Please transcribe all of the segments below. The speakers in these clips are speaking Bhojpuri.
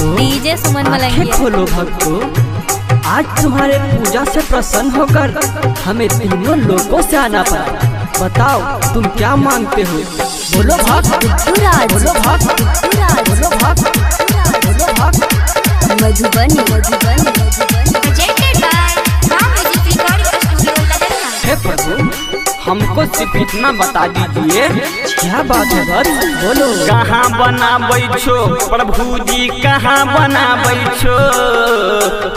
भक्तों, डीजे सुमन मलंगिया। खोलो भक्तों, आज तुम्हारे पूजा से प्रसन्न होकर हमें तीनों लोगों से आना पड़ा। बताओ तुम क्या मांगते हो? बोलो भक्त, बोलो भक्त, बोलो भक्त, बोलो भक्त। मधुबनी हे प्रभु, हमको सिर्फ इतना बता दीजिए, क्या बात है बस बोलो। कहाँ बनाबै छो प्रभु जी, कहाँ बनाबै छो,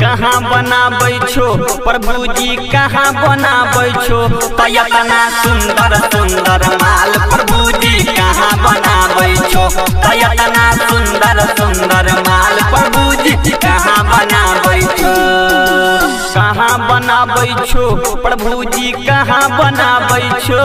कहाँ बनाबै छो प्रभु जी, कहाँ बनाबै छो। तयतना सुंदर सुंदर माल प्रभु जी, कहाँ बनाबै छो। तयतना सुंदर सुंदर माल प्रभु जी, कहाँ बनाबै छो। कहाँ बनाबै छो प्रभु जी, कहाँ बनाबै छो,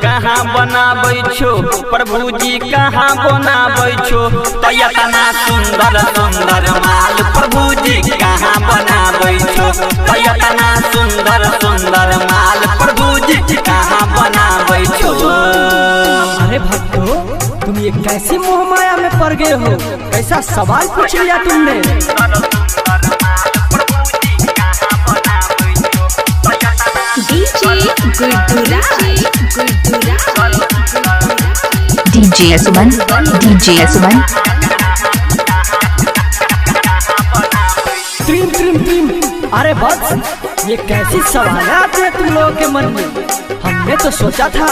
कहाँ बनाबै छो प्रभु जी, कहाँ बनाबै छो। तयतना सुंदर सुंदर माल प्रभु जी, कहाँ बनाबै छो। तयतना सुंदर सुंदर माल प्रभु जी, कहाँ बनाबै छो। अरे भक्तों, तुम ये कैसी मोह माया में पड़ गए हो? कैसा सवाल पूछ लिया तुमने? DJ Suman, DJ Suman. ट्रीम ट्रीम ट्रीम। अरे बस, ये कैसी सवाल आते हैं तुम लोगों के मन में? हमने तो सोचा था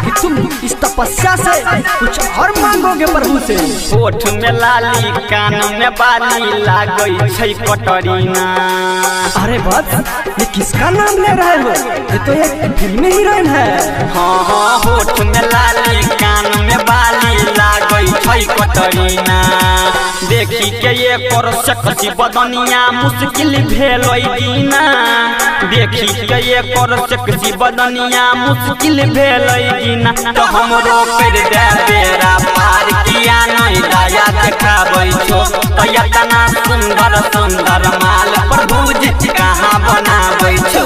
कि तुम इस तपस्या से कुछ और मांगोगे प्रभु से। होठ में लाली, कान में बाली, लागै छै कटरीना। अरे बस, ये किसका नाम ले रहे हो? ये तो एक फिल्मी हीरोइन है। हाँ हाँ, होठ में लाली, कान में बाली, लागै छै कटरीना। देखी के ये कर सकसी बदनिया, मुश्किल भेलै जीना। देखी के ये कर सकसी बदनिया, मुश्किल भेलै जीना। तो हमरो कर दे बेरा पार, किया नहीं दया देखाबै छो। तयतना सुंदर सुंदर माल प्रभु जी, कहाँ बनाबै छो।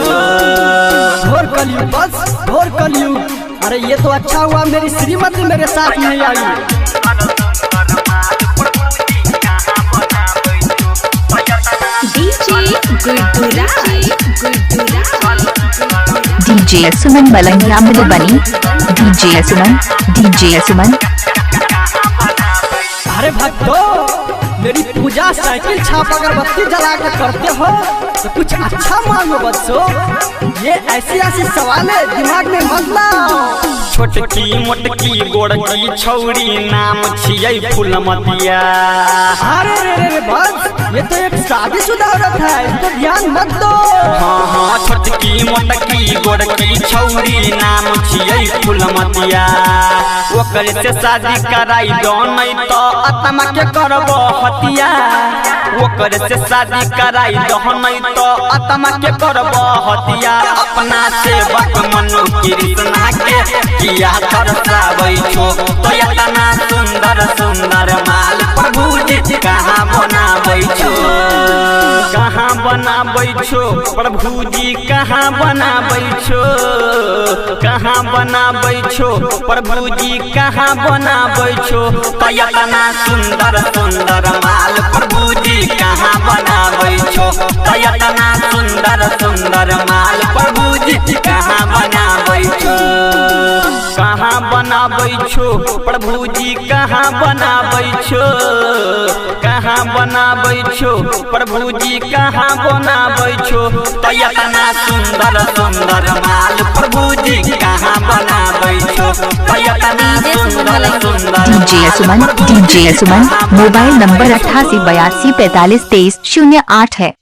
घोर कलयुग, बस घोर कलयुग। अरे ये तो अच्छा हुआ मेरी श्रीमती मेरे साथ नहीं आई। डीजे सुमन मलंगिया मधुबनी, डीजे सुमन, डीजे सुमन। अरे भक्तों, मेरी पूजा साइकिल छाप अगरबत्ती जला के करते हो तो कुछ अच्छा मांगो बच्चों। ये ऐसी ऐसी सवाल है दिमाग में मत लाओ। छोटकी मोटकी गोड़की छौरी, नाम छियै फूलमतिया। अरे रे रे बस, ये तो एक शादीशुदा औरत है, इसको ध्यान मत दो। हाँ हाँ, छोटकी मोटकी गोड़की छौरी, नाम छियै फूलमतिया। ओकर से शादी कराई दो, नहीं तो आत्मा के करबो हतिया। ओकर से शादी कराई दो, नहीं तो आत्मा के करबो हतिया। अपना सेवक मनु कृष्णा के किया तरसाबै छो। तयतना सुंदर सुंदर माल प्रभु जी, कहाँ बनाबै छो। कहाँ बनाबै छो प्रभु जी, कहाँ बनाबै छो। कहाँ बनाबै छो प्रभु जी, कहाँ बनाबै छो। तयतना सुंदर सुंदर माल प्रभु जी, कहाँ बनाबै छो। तयतना सुंदर सुंदर माल प्रभु जी, कहाँ बनाबै छो। कहाँ बनाबै छो प्रभु जी, कहाँ बनाबै छो। कहाँ बनाबै छो प्रभु जी, कहाँ बनाबै छो। तयतना सुंदर सुंदर माल प्रभु जी, कहाँ बनाबै छो। तयतना सुंदर सुंदर DJ Suman, DJ Suman. Mobile number 88 82 45 23 08 है।